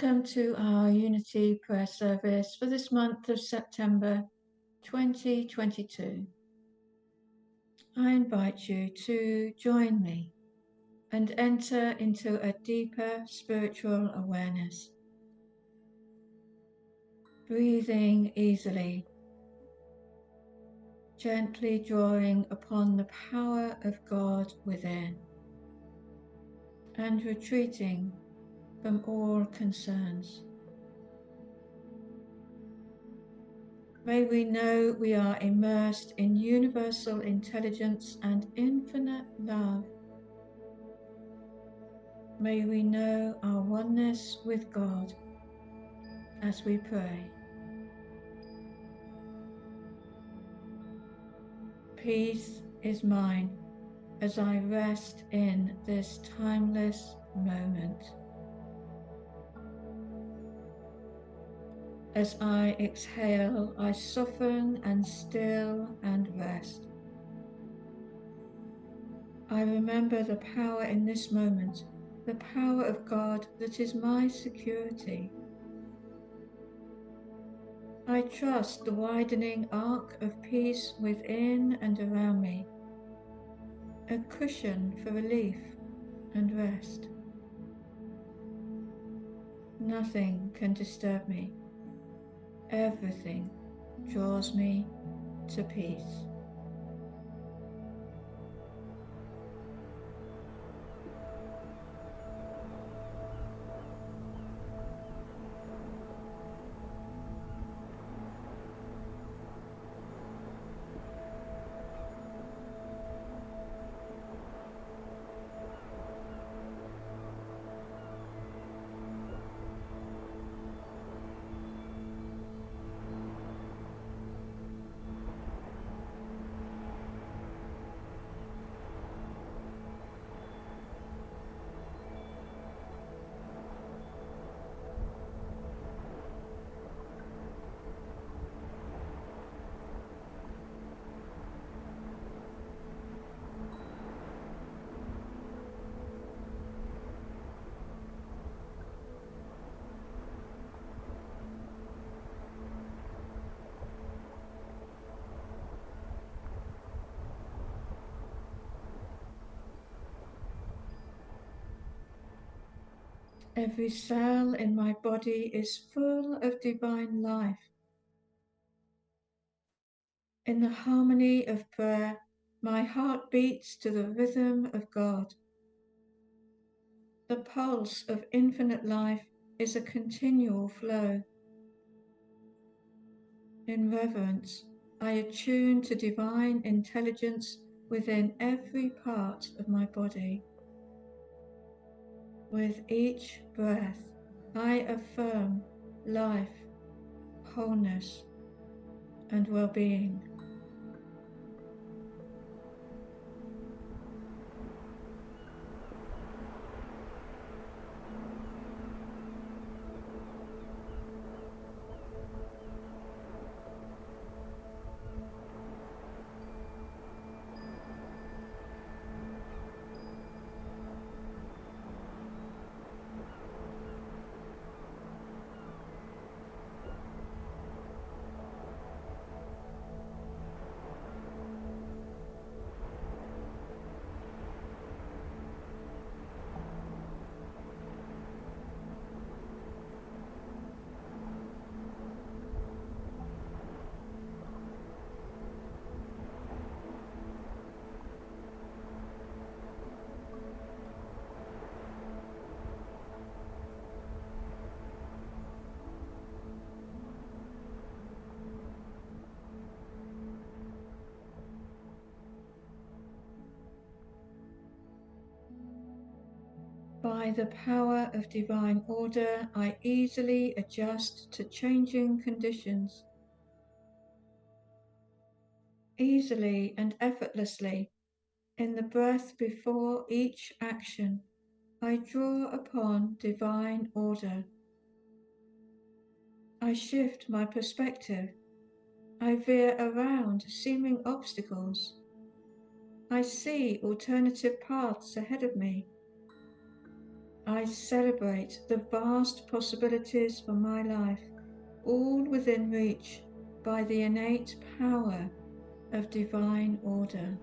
Welcome to our Unity Prayer Service for this month of September 2022. I invite you to join me and enter into a deeper spiritual awareness. Breathing easily, gently drawing upon the power of God within, and retreating from all concerns. May we know we are immersed in universal intelligence and infinite love. May we know our oneness with God as we pray. Peace is mine as I rest in this timeless moment. As I exhale, I soften and still and rest. I remember the power in this moment, the power of God that is my security. I trust the widening arc of peace within and around me, a cushion for relief and rest. Nothing can disturb me. Everything draws me to peace. Every cell in my body is full of divine life. In the harmony of prayer, my heart beats to the rhythm of God. The pulse of infinite life is a continual flow. In reverence, I attune to divine intelligence within every part of my body. With each breath, I affirm life, wholeness, and well-being. By the power of divine order, I easily adjust to changing conditions. Easily and effortlessly, in the breath before each action, I draw upon divine order. I shift my perspective. I veer around seeming obstacles. I see alternative paths ahead of me. I celebrate the vast possibilities for my life, all within reach by the innate power of divine order.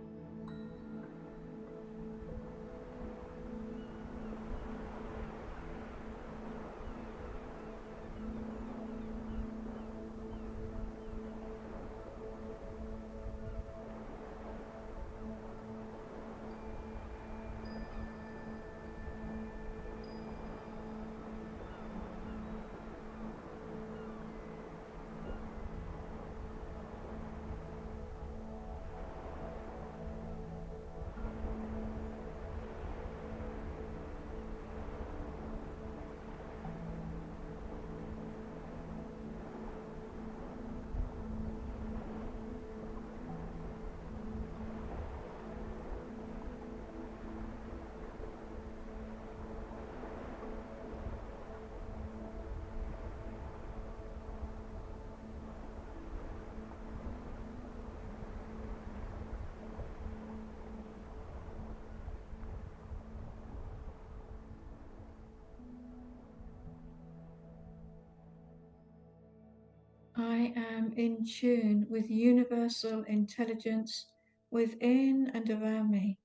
I am in tune with universal intelligence within and around me.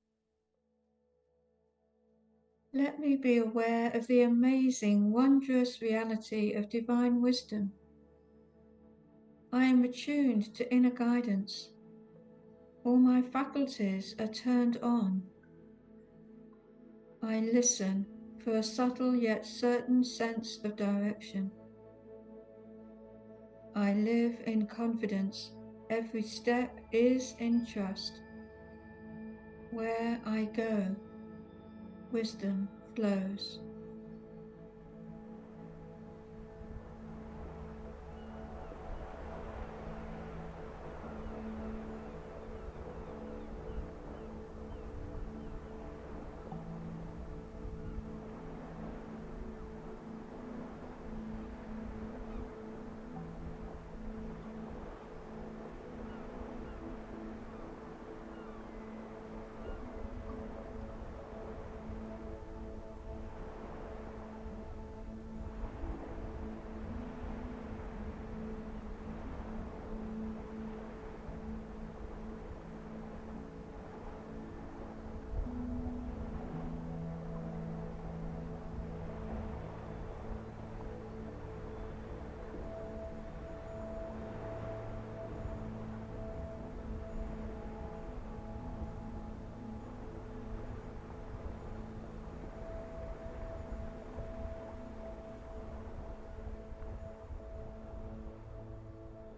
Let me be aware of the amazing, wondrous reality of divine wisdom. I am attuned to inner guidance. All my faculties are turned on. I listen for a subtle yet certain sense of direction. I live in confidence. Every step is in trust. Where I go, wisdom flows.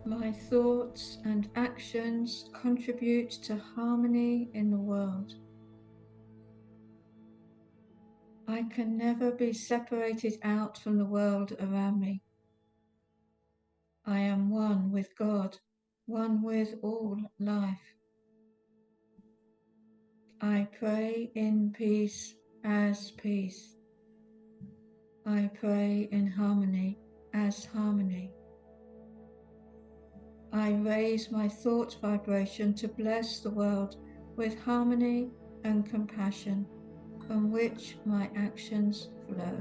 My thoughts and actions contribute to harmony in the world. I can never be separated out from the world around me. I am one with God, one with all life. I pray in peace as peace. I pray in harmony as harmony. I raise my thought vibration to bless the world with harmony and compassion, from which my actions flow.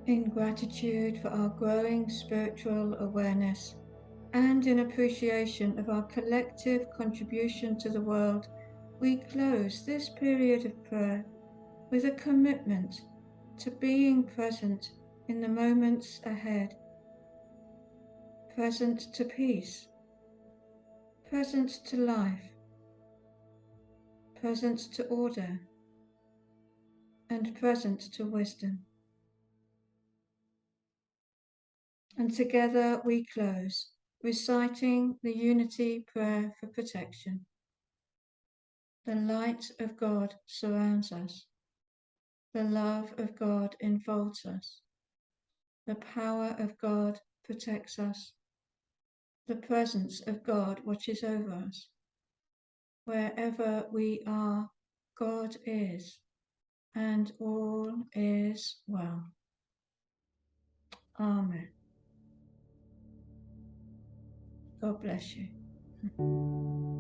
In gratitude for our growing spiritual awareness and in appreciation of our collective contribution to the world, we close this period of prayer with a commitment to being present in the moments ahead, present to peace, present to life, present to order, and present to wisdom. And together we close, reciting the unity prayer for protection. The light of God surrounds us. The love of God enfolds us. The power of God protects us. The presence of God watches over us. Wherever we are, God is, and all is well. Amen. God bless you.